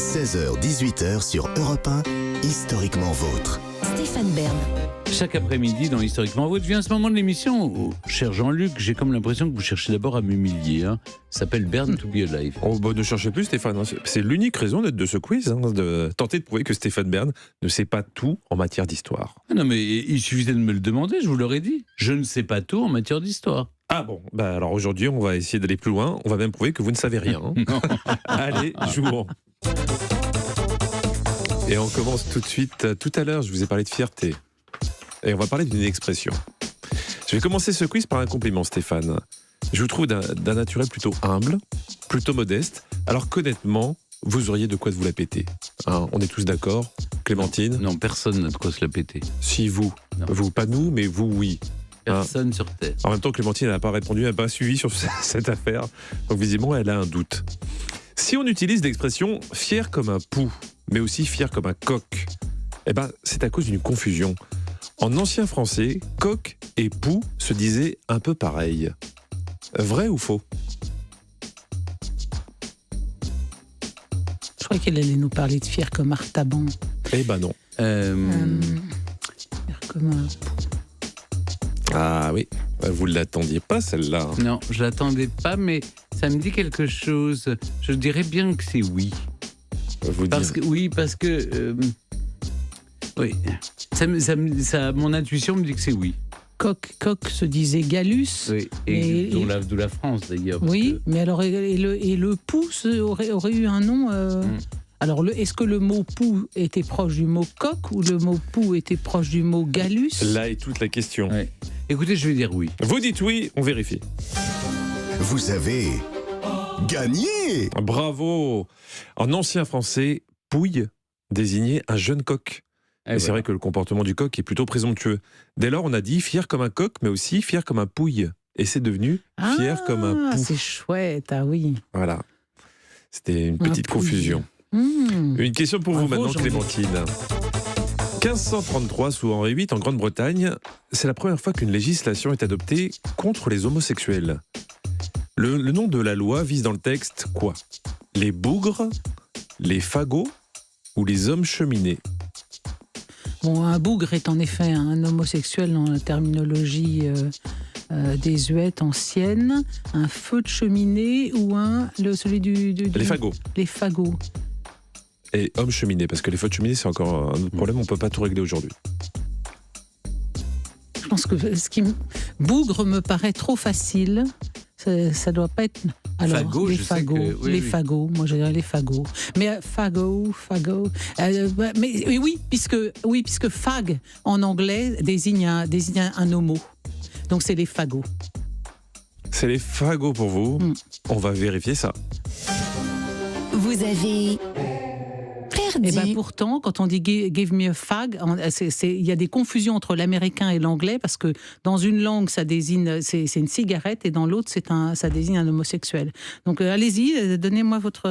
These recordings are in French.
16h-18h sur Europe 1, Historiquement Vôtre. Stéphane Bern. Chaque après-midi dans Historiquement Vôtre vient ce moment de l'émission où, cher Jean-Luc, j'ai comme l'impression que vous cherchez d'abord à m'humilier. Ça s'appelle Bern to be alive. Oh, bah, ne cherchez plus Stéphane, c'est l'unique raison d'être de ce quiz, de tenter de prouver que Stéphane Bern ne sait pas tout en matière d'histoire. Ah non, mais il suffisait de me le demander, je vous l'aurais dit. Je ne sais pas tout en matière d'histoire. Ah bon, bah alors aujourd'hui on va essayer d'aller plus loin, on va même prouver que vous ne savez rien. Allez, jouons. Et on commence tout de suite. Tout à l'heure, je vous ai parlé de fierté. Et on va parler d'une expression. Je vais commencer ce quiz par un compliment, Stéphane. Je vous trouve d'un naturel plutôt humble, plutôt modeste, alors qu'honnêtement, vous auriez de quoi vous la péter. On est tous d'accord. Clémentine ? Non, personne n'a de quoi se la péter. Si, vous. Non. Vous, pas nous, mais vous, oui. Personne sur Terre. En même temps, Clémentine n'a pas répondu, elle n'a pas suivi sur cette affaire. Donc visiblement, elle a un doute. Si on utilise l'expression « fier comme un pou », mais aussi « fier comme un coq », eh ben, c'est à cause d'une confusion. En ancien français, coq et pou se disaient un peu pareil. Vrai ou faux ? Je crois qu'elle allait nous parler de fier comme Artaban. Eh ben non. Fier comme un... Ah oui, vous ne l'attendiez pas celle-là. Non, je l'attendais pas, mais ça me dit quelque chose. Je dirais bien que c'est oui. Vous Parce que oui. Mon intuition me dit que c'est oui. Coq se disait Gallus. Oui, et d'où la France d'ailleurs. Oui, mais alors et le pou aurait eu un nom. Alors, est-ce que le mot pou était proche du mot coq ou le mot pou était proche du mot Gallus ? Là est toute la question. Ouais. Écoutez, je vais dire oui. Vous dites oui, on vérifie. Vous avez gagné! Bravo! En ancien français, pouille désignait un jeune coq. Et c'est vrai que le comportement du coq est plutôt présomptueux. Dès lors, on a dit fier comme un coq, mais aussi fier comme un pouille. Et c'est devenu fier comme un pou. Ah, c'est chouette, ah oui. Voilà. C'était une petite confusion. Une question pour vous maintenant, Clémentine. 1533, sous Henri VIII, en Grande-Bretagne, c'est la première fois qu'une législation est adoptée contre les homosexuels. Le nom de la loi vise dans le texte quoi ? Les bougres, les fagots ou les hommes cheminés ? Bon, un bougre est en effet un homosexuel dans la terminologie désuète ancienne. Un feu de cheminée ou celui du... Les fagots. Les fagots. Et homme cheminée, parce que les feux de cheminée, c'est encore un autre problème, on ne peut pas tout régler aujourd'hui. Je pense que bougre me paraît trop facile. Ça doit pas être... Alors, fagot, les fagots, moi je dirais les fagots. Mais fagot. Mais oui, puisque fag en anglais désigne un homo. Donc c'est les fagots. C'est les fagots pour vous. On va vérifier ça. Vous avez perdu. Et bien pourtant, quand on dit give me a fag, il y a des confusions entre l'américain et l'anglais parce que dans une langue ça désigne c'est une cigarette et dans l'autre ça désigne un homosexuel. Donc allez-y, donnez-moi votre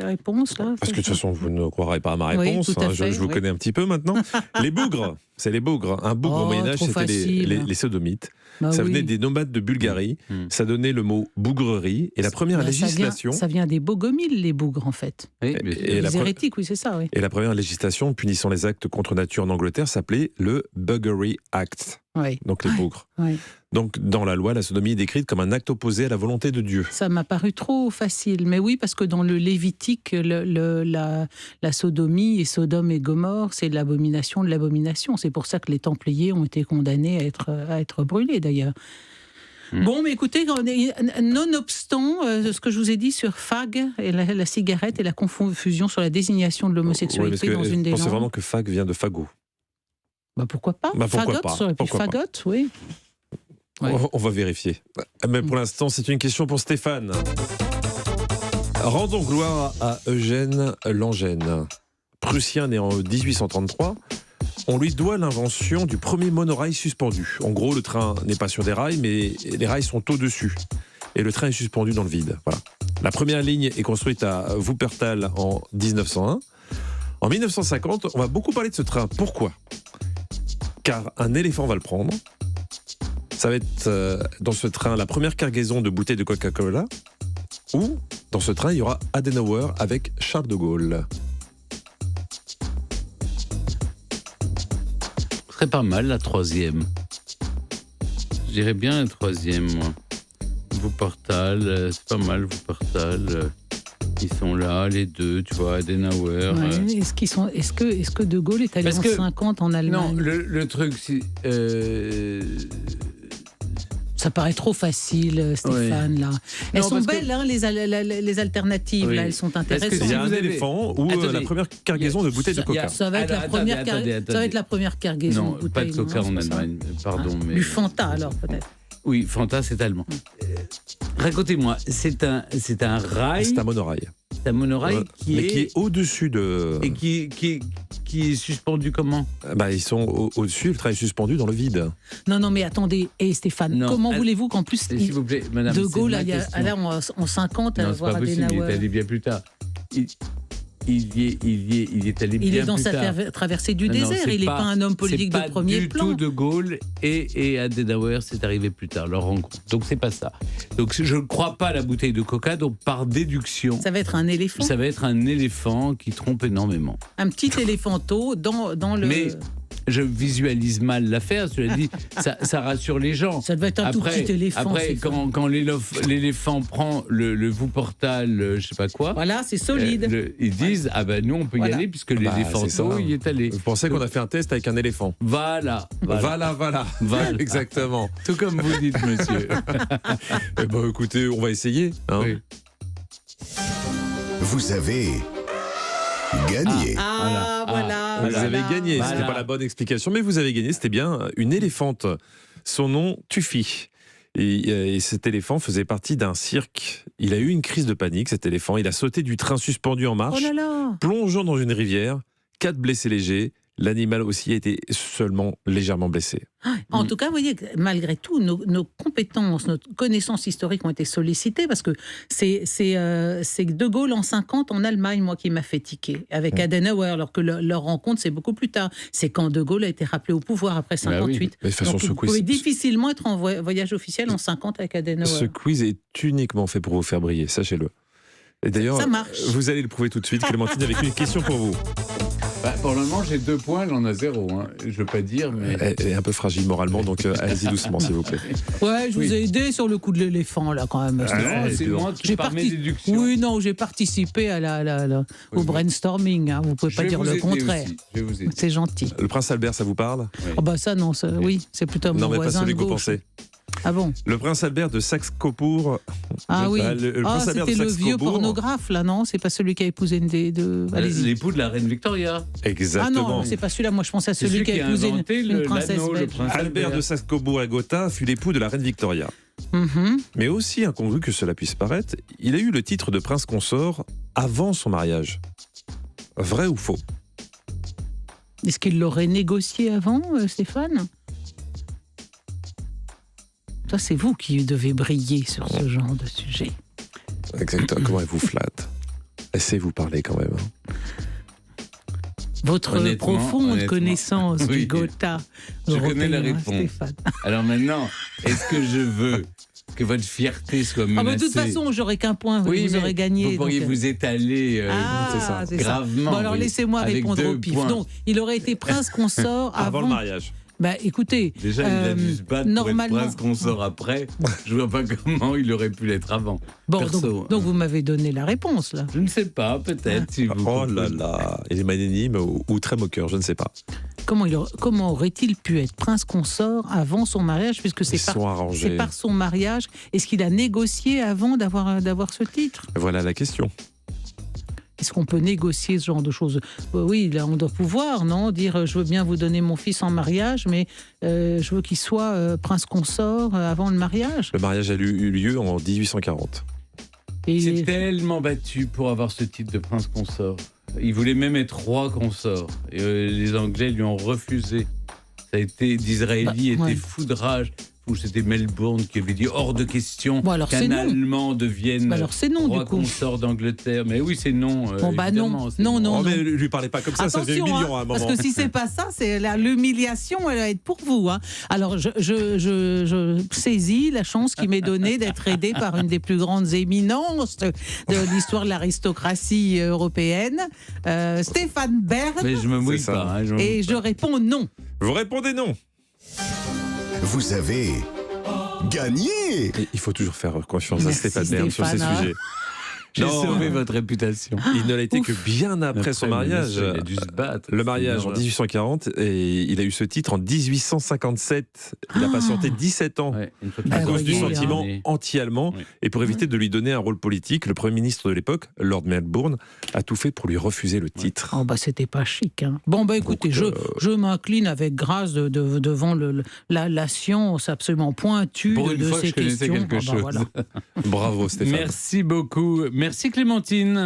réponse là. Parce que de toute façon vous ne croirez pas à ma réponse. Oui, je vous connais un petit peu maintenant. Les bougres, c'est les bougres. Un bougre au Moyen-Âge, c'était les sodomites. Ça venait des nomades de Bulgarie. Ça donnait le mot bougrerie. Et la première législation... Ça vient des bogomiles, les bougres, en fait. Oui, les hérétiques, oui, c'est ça. Oui. Et la première législation punissant les actes contre nature en Angleterre s'appelait le Buggery Act. Oui. Donc les bougres. Oui. Donc dans la loi, la sodomie est décrite comme un acte opposé à la volonté de Dieu. Ça m'a paru trop facile. Mais oui, parce que dans le Lévitique, la sodomie et Sodome et Gomorrhe, c'est l'abomination de l'abomination. C'est pour ça que les Templiers ont été condamnés à être brûlés, d'ailleurs. Bon, mais écoutez, nonobstant ce que je vous ai dit sur fag et la cigarette et la confusion sur la désignation de l'homosexualité dans une des langues... Je pensais vraiment que fag vient de fagot. Bah pourquoi pas Pourquoi pas. ça aurait pu fagotte, oui. Ouais. On va vérifier. Mais pour l'instant, c'est une question pour Stéphane. Rendons gloire à Eugène Langenne. Prussien né en 1833, on lui doit l'invention du premier monorail suspendu. En gros, le train n'est pas sur des rails, mais les rails sont au-dessus. Et le train est suspendu dans le vide. Voilà. La première ligne est construite à Wuppertal en 1901. En 1950, on va beaucoup parler de ce train. Pourquoi ? Car un éléphant va le prendre. Ça va être dans ce train la première cargaison de bouteilles de Coca-Cola. Ou dans ce train, il y aura Adenauer avec Charles de Gaulle. serait pas mal, la troisième. Je dirais bien la troisième, moi. Wuppertal, c'est pas mal, Wuppertal. Ils sont là, les deux, tu vois, Adenauer. Ouais, est-ce que De Gaulle est allé Parce en que- 50 en Allemagne? Non, le truc, c'est... Ça paraît trop facile, Stéphane, là. Elles Non, sont parce que- belles, hein, les alternatives, Oui. là, elles sont que intéressantes. Il y a un vous avez- éléphant ou Attendez. la première cargaison de bouteilles de Il y a- coca. Ça va être, Alors, la première attendez. ça va être la première cargaison Non, de bouteilles. pas de coca non, en c'est pas ça. Allemagne, pardon. Ah, mais... Du Fanta, alors, peut-être. Oui, Fanta, c'est allemand. Racontez-moi, c'est un rail, C'est un monorail. c'est un monorail qui mais est... qui est au-dessus de. Et qui est suspendu comment? Bah, ils sont au-dessus, le train est suspendu dans le vide. Non, mais attendez, Stéphane, Non, comment elle- voulez-vous qu'en plus, S'il vous plaît, madame, De c'est Gaulle, ma là, question. là, en 50, à Non, c'est voir pas possible, il est Adenauer. allé bien plus tard. Il y est allé bien Il est dans plus sa tard. traversée du Non, désert, c'est il n'est pas un homme politique c'est de premier pas plan. du tout De Gaulle et Adenauer, c'est arrivé plus tard, leur rencontre. Donc c'est pas ça. Donc je ne crois pas à la bouteille de coca, donc par déduction, Ça va être un éléphant, ça va être un éléphant qui trompe énormément. un petit éléphanteau dans le... Mais je visualise mal l'affaire, cela dit, ça rassure les gens. Ça devait être un tout petit éléphant. Après Stéphane. quand l'éléphant prend le Wuppertal, je sais pas quoi, Voilà, c'est solide. ils disent, ah ben nous on peut y Voilà. aller puisque Bah, c'est l'éléphanto ça. y est allé. Vous pensez qu'on a fait un test avec un éléphant? Voilà. Voilà. Exactement. Tout comme vous dites, monsieur. Eh ben, écoutez, on va essayer. Hein. Oui. Vous avez gagné. Ah, voilà. Vous avez gagné. Voilà. C'était pas la bonne explication, mais vous avez gagné. C'était bien une éléphante. Son nom, Tuffy. Et cet éléphant faisait partie d'un cirque. Il a eu une crise de panique, cet éléphant. Il a sauté du train suspendu en Oh marche, là là. plongeant dans une rivière. 4 blessés légers. L'animal aussi a été seulement légèrement blessé. En tout cas, vous voyez, que malgré tout, nos compétences, notre connaissance historique ont été sollicitées parce que c'est De Gaulle en 50 en Allemagne, moi, qui m'a fait tiquer, avec Adenauer, alors que leur rencontre, c'est beaucoup plus tard. C'est quand De Gaulle a été rappelé au pouvoir après Bah oui. 58. Mais de toute façon, Donc, ce vous quiz, pouvez difficilement être en voyage officiel en 50 avec Adenauer. ce quiz est uniquement fait pour vous faire briller, sachez-le. Et d'ailleurs, Ça marche. vous allez le prouver tout de suite, Clémentine, avec une question pour vous. Bah, pour le moment, j'ai 2 points, elle en a 0. Hein. Je veux pas dire, mais. Elle est un peu fragile moralement, donc allez-y doucement, s'il vous plaît. Ouais, je vous Oui. ai aidé sur le coup de l'éléphant, là, quand même. Non, Ouais, c'est dis donc. moi qui par mes déductions. Oui, non, j'ai participé à au Oui, brainstorming. Hein. Vous pouvez Je pas vais dire vous le aider contraire. aussi. Je vais vous aider. C'est gentil. Le prince Albert, ça vous parle? Oh bah ça, non, oui, c'est plutôt mon Non, mais pas voisin celui de que vous gauche. pensez. Ah bon? Le prince Albert de Saxe-Cobourg. Ah oui. Le Ah, prince Albert de c'était le vieux Saxe-Cobourg. pornographe, là, non? C'est pas celui qui a épousé une des deux. Allez-y. L'époux de la reine Victoria. Ah Exactement. non, c'est pas celui-là. Moi, je pensais à C'est celui qui a épousé inventé une princesse l'anneau, le belge. prince Albert de Saxe-Cobourg à Gotha fut l'époux de la reine Victoria. Mhm. Mais aussi incongru que cela puisse paraître, il a eu le titre de prince consort avant son mariage. Vrai ou faux? Est-ce qu'il l'aurait négocié avant, Stéphane? Ça, c'est vous qui devez briller sur ce genre de sujet. Exactement. Comment elle vous flatte? Laissez vous parler quand même. Hein. Votre Honnêtement, profonde connaissance oui. du Gotha Je connais la européen, réponse. Stéphane. Alors maintenant, est-ce que je veux que votre fierté soit Ah, menacée? bah, de toute façon, j'aurais qu'un point. Vous mais aurez gagné. Vous pourriez donc, vous étaler Ah, c'est ça. gravement. Bon, alors oui, laissez-moi avec répondre 2 au pif. points. Donc, il aurait été prince consort Avant le mariage. Bah, écoutez, Déjà, il a dû se battre pour être normalement. prince consort après. Je vois pas comment il aurait pu l'être avant. Bon, Perso, donc vous m'avez donné la réponse là. Je ne sais pas, peut-être. Si vous Oh là comprenez. là, il est magnanime ou très moqueur, je ne sais pas. Comment aurait-il pu être prince consort avant son mariage, puisque Ils c'est sont par, arrangés. c'est par son mariage. Est-ce qu'il a négocié avant d'avoir ce titre? Voilà la question. Est-ce qu'on peut négocier ce genre de choses? Oui, là, on doit pouvoir, non? Dire je veux bien vous donner mon fils en mariage, mais je veux qu'il soit prince consort avant le mariage. Le mariage a eu lieu en 1840. Et Il s'est tellement battu pour avoir ce titre de prince consort. Il voulait même être roi consort. Et les Anglais lui ont refusé. Ça a été, d'Israéli Bah, ouais. était foudrage. Ou c'était Melbourne qui avait dit hors de question Bon, alors c'est qu'un non. Allemand devienne Bah, alors c'est non, roi du coup. consort d'Angleterre. Mais oui, c'est non. Bon, bah non. évidemment, c'est Non, Oh, non. mais lui parlez pas comme ça, ça fait Attention, millions à un parce moment. que si c'est pas ça, c'est l'humiliation, elle va être pour vous. Hein. Alors, je saisis la chance qui m'est donnée d'être aidée par une des plus grandes éminences de l'histoire de l'aristocratie européenne, Stéphane Bern, Mais je me mouille C'est ça. pas. Hein, je me et mouille je pas. réponds non. Vous répondez non. Vous avez gagné. Et il faut toujours faire confiance Merci, à Stéphane Bern sur ces Stéphane, hein. sujets. J'ai Non. sauvé votre réputation. Il ne l'a été que bien après son mariage. Il a dû se battre. Le mariage en 1840 et il a eu ce titre en 1857. Il a patienté 17 ans Ouais, une fois à Ah, cause du voyez, sentiment hein. anti-allemand. Oui. Et pour éviter de lui donner un rôle politique, le Premier ministre de l'époque, Lord Melbourne, a tout fait pour lui refuser le titre. Oh bah c'était pas chic. Hein. Bon bah écoutez, Donc, je m'incline avec grâce devant la science absolument pointue Pour une de fois, ces je connaissais questions. quelque Ah bah chose. voilà. Bravo Stéphane. Merci beaucoup. Merci Clémentine.